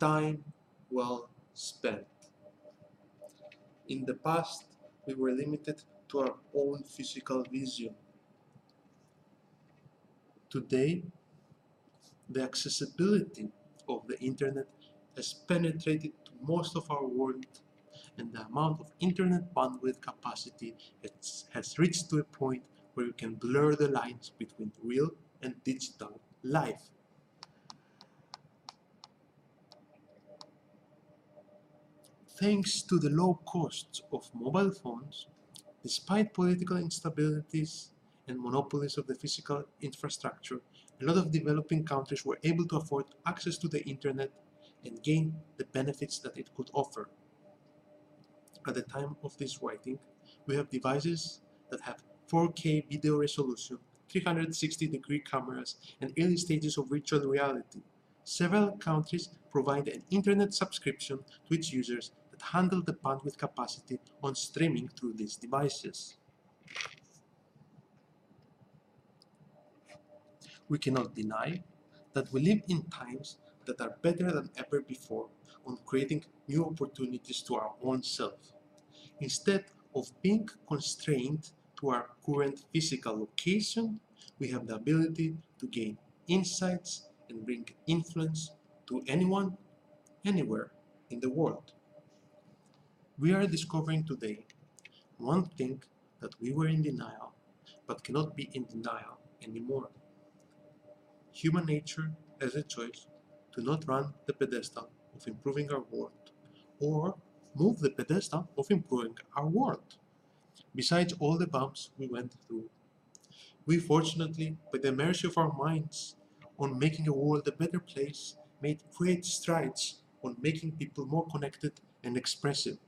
time well spent. In the past, we were limited to our own physical vision. Today, the accessibility of the internet has penetrated to most of our world, and the amount of internet bandwidth capacity has reached to a point where you can blur the lines between real and digital life. Thanks to the low costs of mobile phones, despite political instabilities and monopolies of the physical infrastructure, a lot of developing countries were able to afford access to the internet and gain the benefits that it could offer. At the time of this writing, we have devices that have 4K video resolution, 360-degree cameras, and early stages of virtual reality. Several countries provide an internet subscription to its users that handle the bandwidth capacity on streaming through these devices. We cannot deny that we live in times that are better than ever before on creating new opportunities to our own self. Instead of being constrained to our current physical location, we have the ability to gain insights and bring influence to anyone, anywhere in the world. We are discovering today one thing that we were in denial, but cannot be in denial anymore. Human nature has a choice to not run the pedestal of improving our world, or move the pedestal of improving our world. Besides all the bumps we went through, we fortunately, by the mercy of our minds on making a world a better place, made great strides on making people more connected and expressive.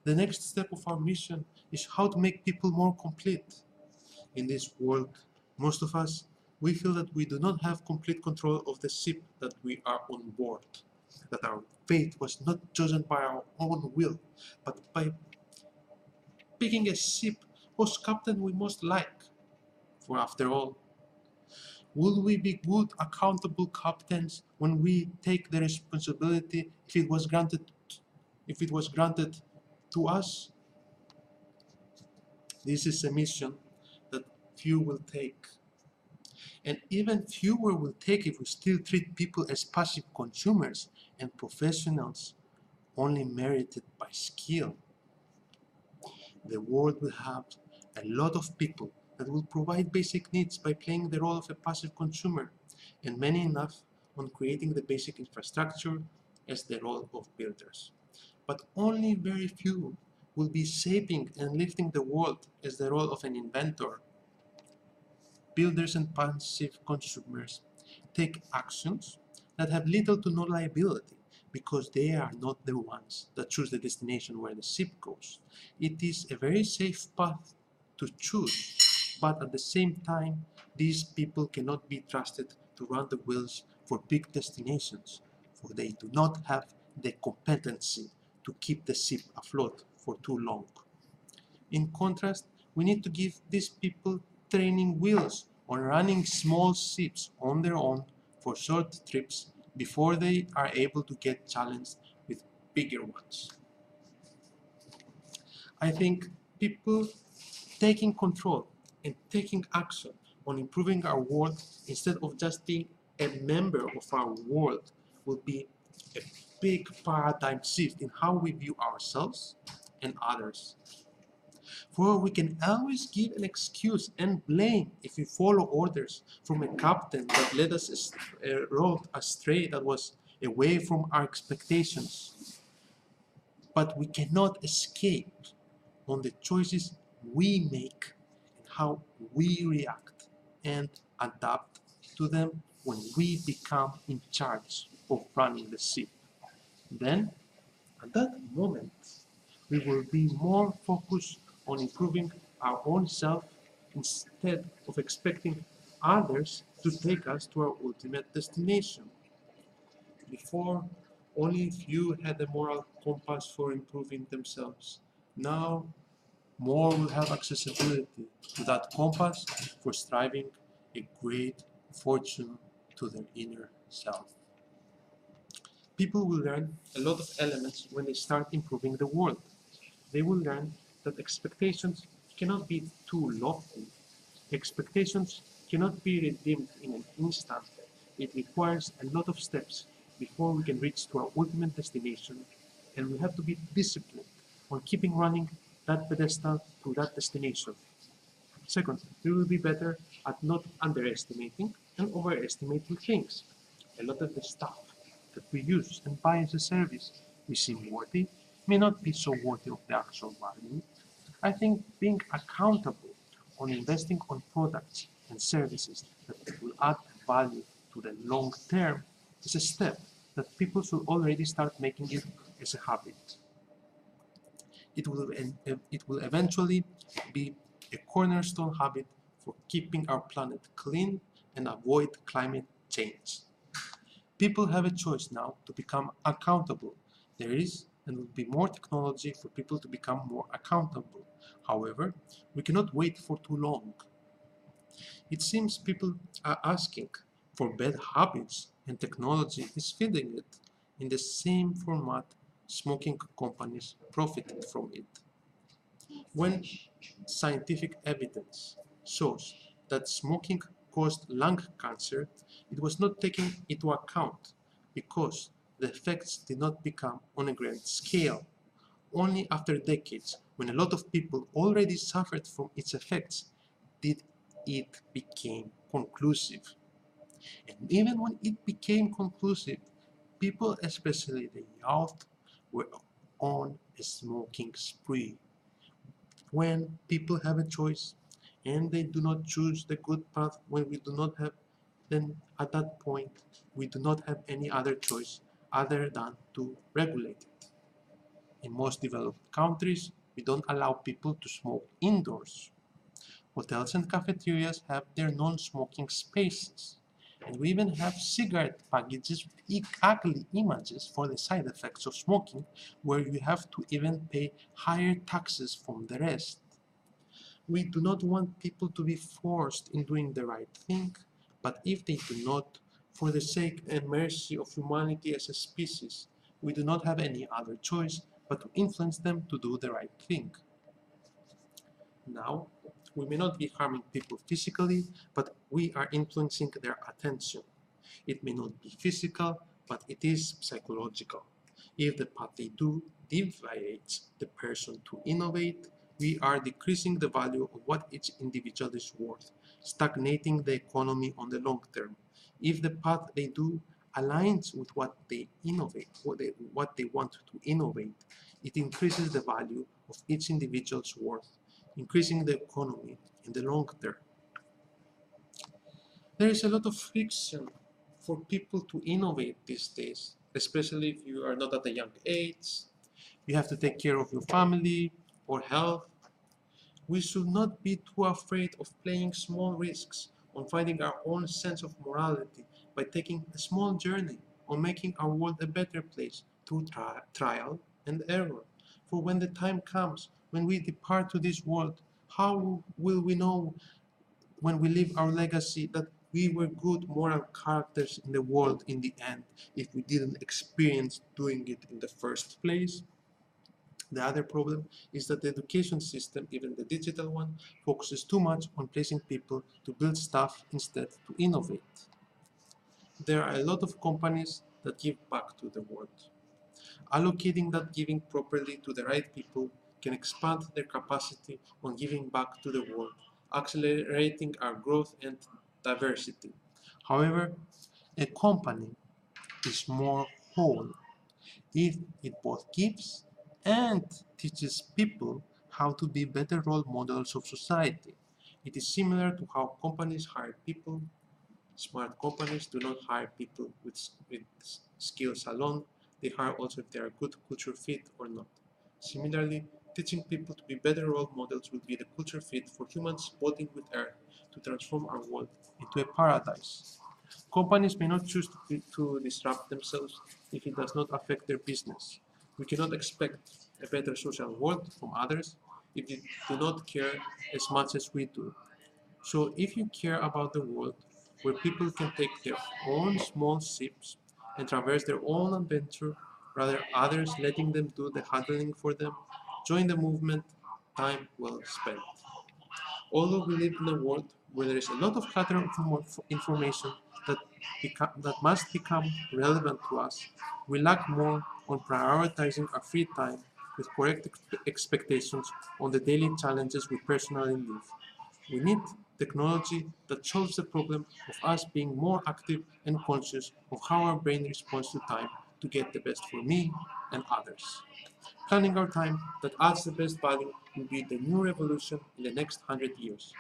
The next step of our mission is how to make people more complete. In this world, most of us, we feel that we do not have complete control of the ship that we are on board, that our fate was not chosen by our own will, but by picking a ship whose captain we most like. For after all, will we be good, accountable captains when we take the responsibility if it was granted to us? This is a mission that few will take. And even fewer will take if we still treat people as passive consumers and professionals only merited by skill. The world will have a lot of people that will provide basic needs by playing the role of a passive consumer, and many enough on creating the basic infrastructure as the role of builders. But only very few will be shaping and lifting the world as the role of an inventor. Builders and passive consumers take actions that have little to no liability because they are not the ones that choose the destination where the ship goes. It is a very safe path to choose, but at the same time, these people cannot be trusted to run the wheels for big destinations, for they do not have the competency to keep the ship afloat for too long. In contrast, we need to give these people training wheels on running small ships on their own for short trips before they are able to get challenged with bigger ones. I think people taking control and taking action on improving our world instead of just being a member of our world will be a big paradigm shift in how we view ourselves and others. For we can always give an excuse and blame if we follow orders from a captain that led us road astray that was away from our expectations. But we cannot escape on the choices we make and how we react and adapt to them when we become in charge of running the ship. Then, at that moment, we will be more focused on improving our own self instead of expecting others to take us to our ultimate destination. Before, only few had a moral compass for improving themselves. Now, more will have accessibility to that compass for striving a great fortune to their inner self. People will learn a lot of elements when they start improving the world. They will learn that expectations cannot be too lofty. Expectations cannot be redeemed in an instant. It requires a lot of steps before we can reach to our ultimate destination, and we have to be disciplined on keeping running that pedestal to that destination. Second, we will be better at not underestimating and overestimating things. A lot of the stuff that we use and buy as a service we seem worthy may not be so worthy of the actual value. I think being accountable on investing on products and services that will add value to the long term is a step that people should already start making it as a habit. It will eventually be a cornerstone habit for keeping our planet clean and avoid climate change. People have a choice now to become accountable. There is and will be more technology for people to become more accountable. However, we cannot wait for too long. It seems people are asking for bad habits and technology is feeding it in the same format smoking companies profited from it. When scientific evidence shows that smoking caused lung cancer, it was not taken into account because the effects did not become on a grand scale. Only after decades, when a lot of people already suffered from its effects, did it become conclusive. And even when it became conclusive, people, especially the youth, were on a smoking spree. When people have a choice and they do not choose the good path when we do not have, then at that point we do not have any other choice other than to regulate it. In most developed countries, we don't allow people to smoke indoors. Hotels and cafeterias have their non-smoking spaces. And we even have cigarette packages with ugly images for the side effects of smoking, where you have to even pay higher taxes from the rest. We do not want people to be forced in doing the right thing, but if they do not, for the sake and mercy of humanity as a species, we do not have any other choice but to influence them to do the right thing. Now, we may not be harming people physically, but we are influencing their attention. It may not be physical, but it is psychological. If the path they do deviates the person to innovate, we are decreasing the value of what each individual is worth, stagnating the economy on the long term. If the path they do aligns with what they innovate, what they want to innovate, it increases the value of each individual's worth, increasing the economy in the long term. There is a lot of friction for people to innovate these days, especially if you are not at a young age, you have to take care of your family or health. We should not be too afraid of playing small risks on finding our own sense of morality by taking a small journey on making our world a better place through trial and error. For when the time comes, when we depart to this world, how will we know when we leave our legacy that we were good moral characters in the world in the end if we didn't experience doing it in the first place? The other problem is that the education system, even the digital one, focuses too much on placing people to build stuff instead to innovate. There are a lot of companies that give back to the world. Allocating that giving properly to the right people can expand their capacity on giving back to the world, accelerating our growth and diversity. However, a company is more whole if it both gives and teaches people how to be better role models of society. It is similar to how companies hire people. Smart companies do not hire people with skills alone, they hire also if they are a good culture fit or not. Similarly, teaching people to be better role models will be the culture fit for humans bonding with Earth to transform our world into a paradise. Companies may not choose to disrupt themselves if it does not affect their business. We cannot expect a better social world from others if they do not care as much as we do. So if you care about the world where people can take their own small sips and traverse their own adventure, rather others letting them do the handling for them. Join the movement, time well spent. Although we live in a world where there is a lot of clutter of information that must become relevant to us, we lack more on prioritizing our free time with correct expectations on the daily challenges we personally live. We need technology that solves the problem of us being more active and conscious of how our brain responds to time to get the best for me and others. Planning our time that adds the best value will be the new revolution in the next 100 years.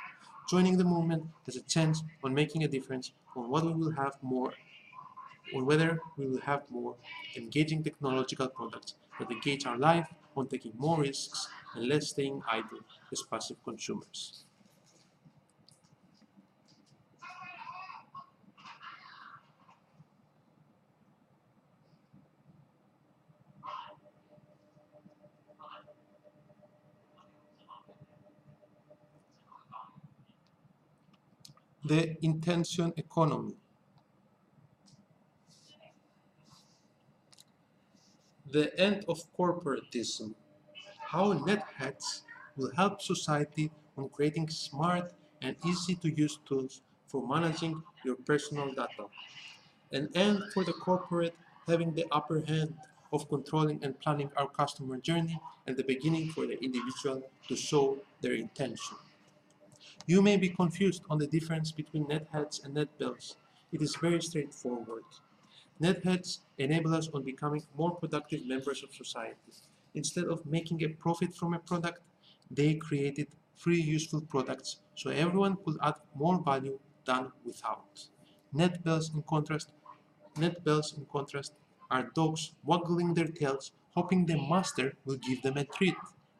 Joining the movement has a chance on making a difference on what we will have more, on whether we will have more engaging technological products that engage our life on taking more risks and less staying idle as passive consumers. The intention economy. The end of corporatism. How NetHeads will help society on creating smart and easy to use tools for managing your personal data. An end for the corporate having the upper hand of controlling and planning our customer journey, and the beginning for the individual to show their intention. You may be confused on the difference between netheads and netbells. It is very straightforward. Netheads enable us on becoming more productive members of society. Instead of making a profit from a product, they created free useful products so everyone could add more value than without. Net bells, in contrast, are dogs waggling their tails, hoping the master will give them a treat.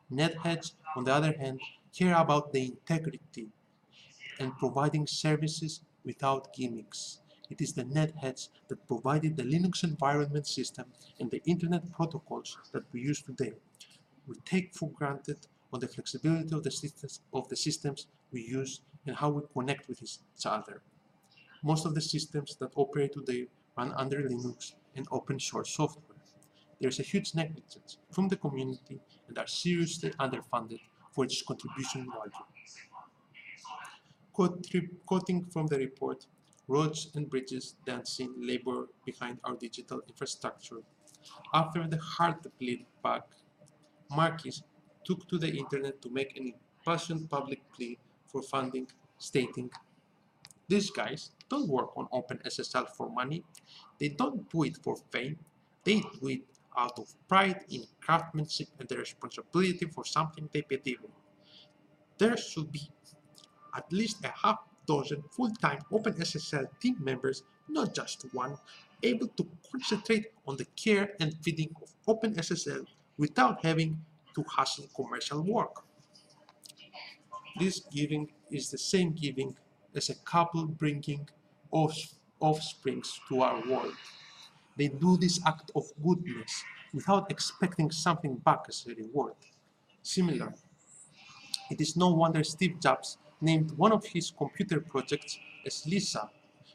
Netheads, on the other hand, care about the integrity and providing services without gimmicks. It is the netheads that provided the Linux environment system and the internet protocols that we use today. We take for granted on the flexibility of the systems we use and how we connect with each other. Most of the systems that operate today run under Linux and open source software. There is a huge negligence from the community and are seriously underfunded for its contribution value. Quoting from the report, roads and bridges the unseen labor behind our digital infrastructure. After the hard bleed back, Marquis took to the internet to make an impassioned public plea for funding, stating, "These guys don't work on OpenSSL for money. They don't do it for fame. They do it out of pride in craftsmanship and the responsibility for something they believe in. There should be at least a half dozen full-time OpenSSL team members, not just one, able to concentrate on the care and feeding of OpenSSL without having to hustle commercial work." This giving is the same giving as a couple bringing offsprings to our world. They do this act of goodness without expecting something back as a reward. Similar, it is no wonder Steve Jobs named one of his computer projects as Lisa,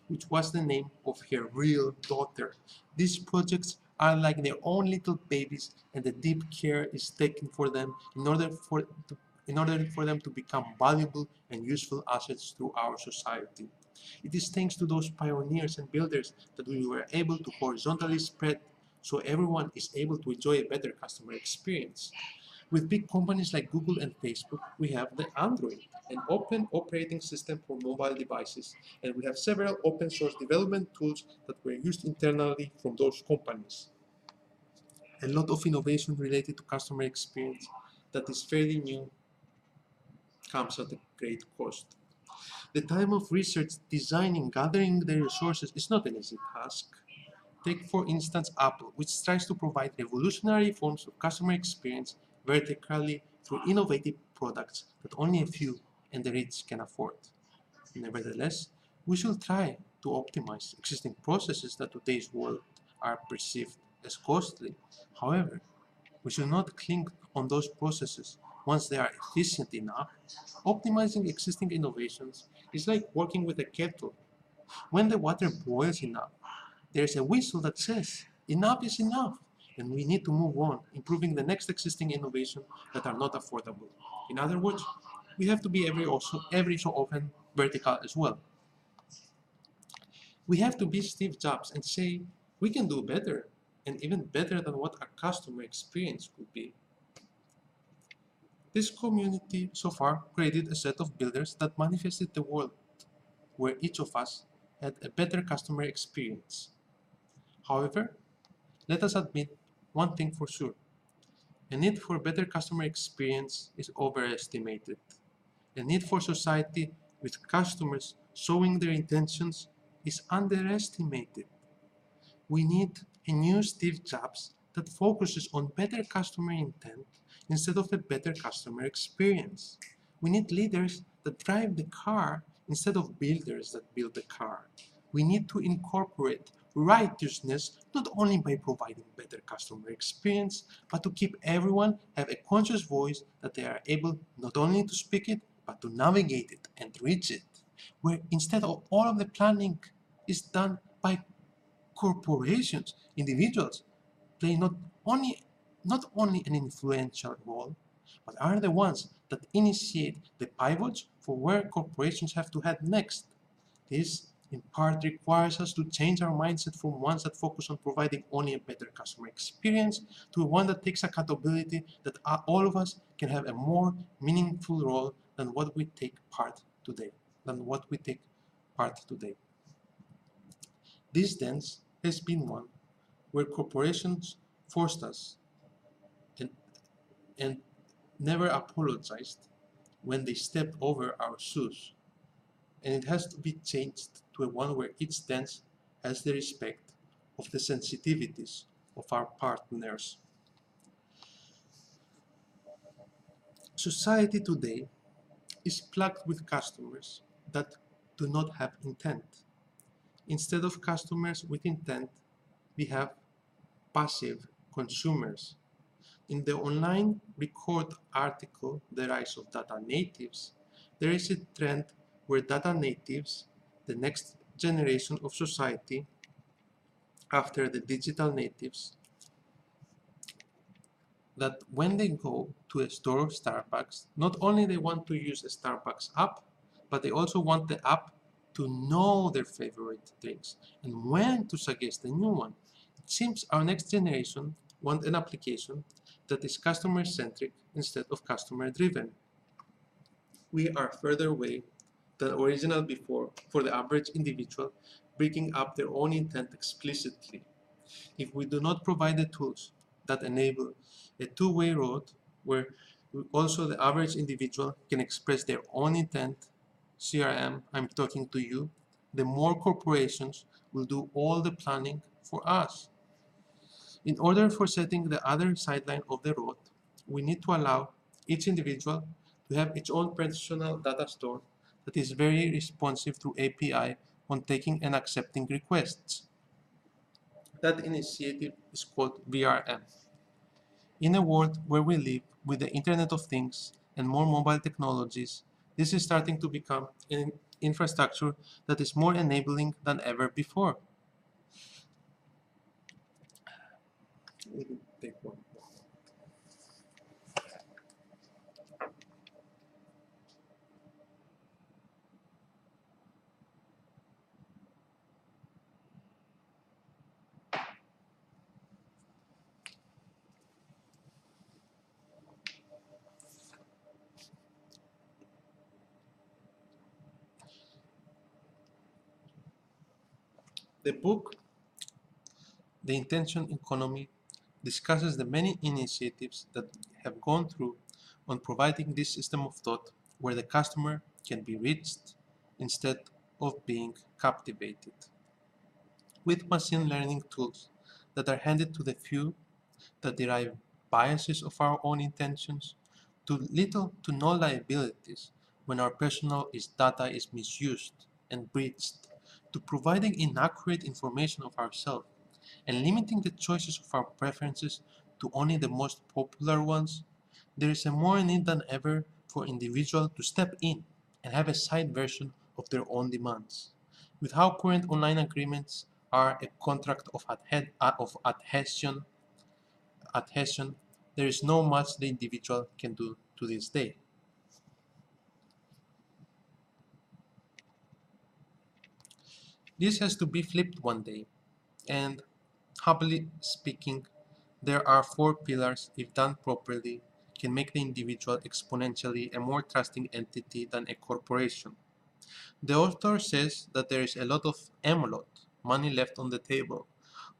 which was the name of her real daughter. These projects are like their own little babies, and the deep care is taken for them in order for them to become valuable and useful assets to our society. It is thanks to those pioneers and builders that we were able to horizontally spread so everyone is able to enjoy a better customer experience. With big companies like Google and Facebook, we have the Android, an open operating system for mobile devices, and we have several open source development tools that were used internally from those companies. A lot of innovation related to customer experience that is fairly new comes at a great cost. The time of research, designing, gathering the resources is not an easy task. Take for instance Apple, which tries to provide revolutionary forms of customer experience vertically through innovative products that only a few and the rich can afford. Nevertheless, we should try to optimize existing processes that today's world are perceived as costly. However, we should not cling on those processes once they are efficient enough. Optimizing existing innovations is like working with a kettle. When the water boils enough, there's a whistle that says enough is enough, and we need to move on, improving the next existing innovation that are not affordable. In other words, we have to be every so often vertical as well. We have to be Steve Jobs and say we can do better, and even better than what our customer experience could be. This community so far created a set of builders that manifested the world where each of us had a better customer experience. However, let us admit one thing for sure. A need for better customer experience is overestimated. A need for society with customers showing their intentions is underestimated. We need a new Steve Jobs that focuses on better customer intent instead of a better customer experience. We need leaders that drive the car instead of builders that build the car. We need to incorporate righteousness not only by providing better customer experience, but to keep everyone have a conscious voice that they are able not only to speak it, but to navigate it and reach it. Where instead of all of the planning is done by corporations, individuals play not only an influential role, but are the ones that initiate the pivots for where corporations have to head next. This, in part, requires us to change our mindset from ones that focus on providing only a better customer experience to one that takes accountability that all of us can have a more meaningful role than what we take part today. This dance has been one where corporations forced us and, and never apologized when they stepped over our shoes. And it has to be changed to a one where each dance has the respect of the sensitivities of our partners. Society today is plagued with customers that do not have intent. Instead of customers with intent, we have passive consumers. In the online record article, The Rise of Data Natives, there is a trend where data natives, the next generation of society after the digital natives, that when they go to a store of Starbucks, not only they want to use a Starbucks app, but they also want the app to know their favorite drinks and when to suggest a new one. It seems our next generation want an application that is customer-centric instead of customer-driven. We are further away than original before for the average individual breaking up their own intent explicitly. If we do not provide the tools that enable a two-way road where also the average individual can express their own intent, CRM, I'm talking to you, the more corporations will do all the planning for us. In order for setting the other sideline of the road, we need to allow each individual to have its own personal data store that is very responsive to API on taking and accepting requests. That initiative is called VRM. In a world where we live with the Internet of Things and more mobile technologies, this is starting to become an infrastructure that is more enabling than ever before. Let me take one. The book, The Intention Economy, discusses the many initiatives that have gone through on providing this system of thought where the customer can be reached instead of being captivated. With machine learning tools that are handed to the few that derive biases of our own intentions, to little to no liabilities when our personal data is misused and breached, to providing inaccurate information of ourselves and limiting the choices of our preferences to only the most popular ones, there is a more need than ever for individuals to step in and have a side version of their own demands. With how current online agreements are a contract of adhesion. There is no much the individual can do to this day. This has to be flipped one day, and happily speaking, there are four pillars, if done properly, can make the individual exponentially a more trusting entity than a corporation. The author says that there is a lot of emolot, money left on the table,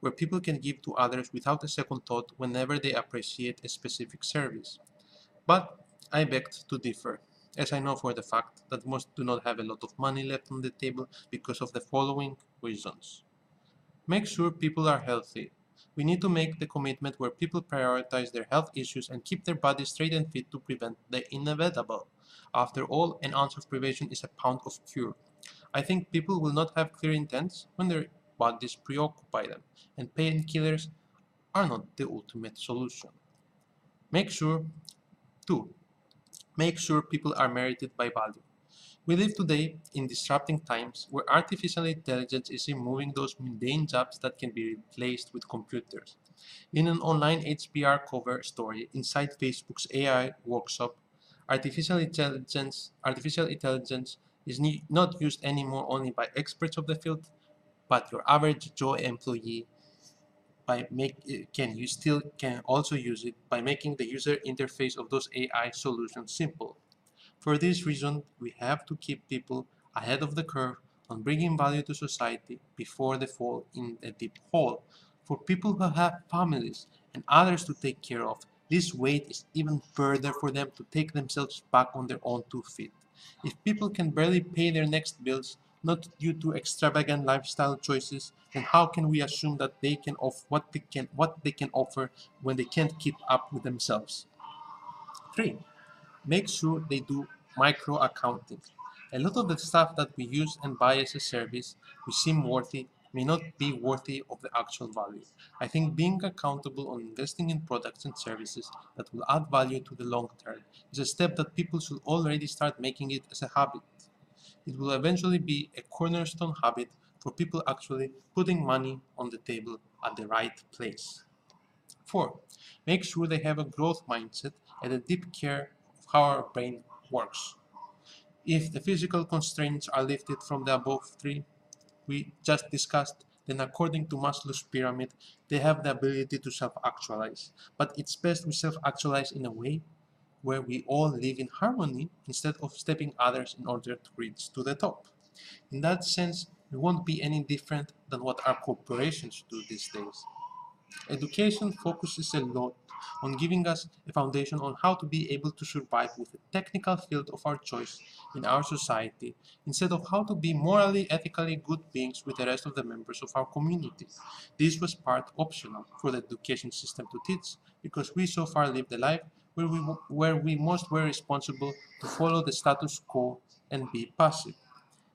where people can give to others without a second thought whenever they appreciate a specific service. But I beg to differ, as I know for the fact that most do not have a lot of money left on the table because of the following reasons. Make sure people are healthy. We need to make the commitment where people prioritize their health issues and keep their bodies straight and fit to prevent the inevitable. After all, an ounce of prevention is a pound of cure. I think people will not have clear intents when their bodies preoccupy them, and painkillers are not the ultimate solution. Make sure, too, make sure people are merited by value. We live today in disrupting times where artificial intelligence is removing those mundane jobs that can be replaced with computers. In an online HBR cover story inside Facebook's AI workshop, artificial intelligence is not used anymore only by experts of the field, but your average Joe employee can you still can also use it by making the user interface of those AI solutions simple. For this reason, we have to keep people ahead of the curve on bringing value to society before they fall in a deep hole. For people who have families and others to take care of, this weight is even further for them to take themselves back on their own 2 feet. If people can barely pay their next bills, not due to extravagant lifestyle choices, then how can we assume that they can offer what they can offer when they can't keep up with themselves? 3. Make sure they do micro accounting. A lot of the stuff that we use and buy as a service we seem worthy may not be worthy of the actual value. I think being accountable on investing in products and services that will add value to the long term is a step that people should already start making it as a habit. It will eventually be a cornerstone habit for people actually putting money on the table at the right place. 4. Make sure they have a growth mindset and a deep care of how our brain works. If the physical constraints are lifted from the above three we just discussed, then according to Maslow's pyramid, they have the ability to self-actualize. But it's best we self-actualize in a way where we all live in harmony instead of stepping others in order to reach to the top. In that sense, we won't be any different than what our corporations do these days. Education focuses a lot on giving us a foundation on how to be able to survive with the technical field of our choice in our society, instead of how to be morally, ethically good beings with the rest of the members of our community. This was part optional for the education system to teach, because we so far lived a life where we most were responsible to follow the status quo and be passive.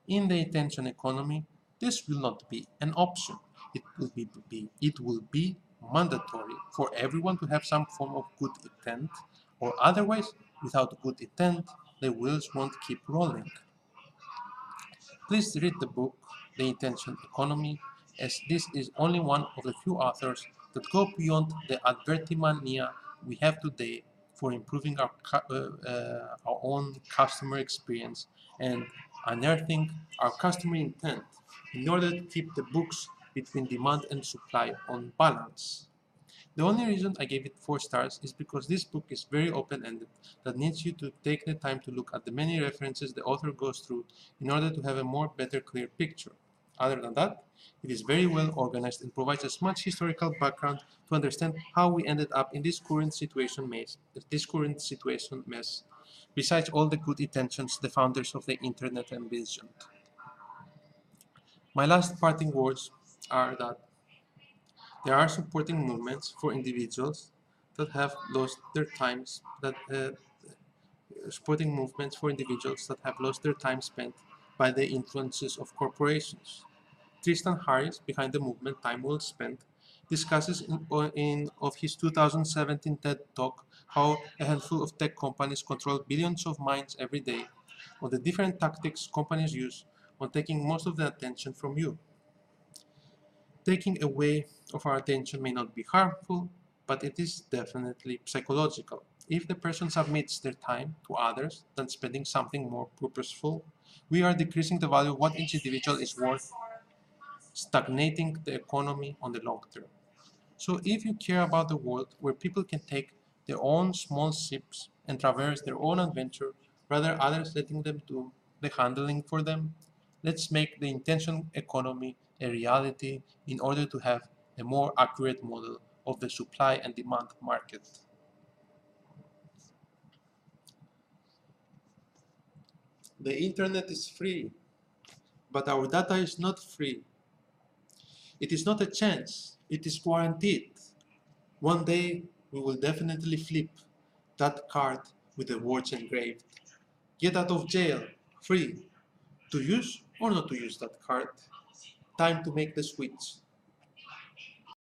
In the attention economy, this will not be an option. It will be mandatory for everyone to have some form of good intent, or otherwise, without good intent, the wheels won't keep rolling. Please read the book, The Intention Economy, as this is only one of the few authors that go beyond the advertimania we have today for improving our own customer experience and unearthing our customer intent in order to keep the books between demand and supply on balance. The only reason I gave it 4 stars is because this book is very open-ended that needs you to take the time to look at the many references the author goes through in order to have a more better clear picture. Other than that, it is very well organized and provides as much historical background to understand how we ended up in this current situation mess, besides all the good intentions the founders of the internet envisioned. My last parting words are that there are supporting movements for individuals that have lost their times that supporting movements for individuals that have lost their time spent by the influences of corporations. Tristan Harris, behind the movement Time Well Spent, discusses in of his 2017 TED Talk how a handful of tech companies control billions of minds every day, or the different tactics companies use on taking most of the attention from you. taking away of our attention may not be harmful, but it is definitely psychological. If the person submits their time to others than spending something more purposeful, we are decreasing the value of what each individual is worth, stagnating the economy on the long term. So if you care about the world where people can take their own small ships and traverse their own adventure, rather others letting them do the handling for them, let's make the intention economy a reality in order to have a more accurate model of the supply and demand market. The internet is free, but our data is not free. It is not a chance, it is guaranteed. One day we will definitely flip that card with the words engraved. Get out of jail, free. To use or not to use that card. Time to make the switch.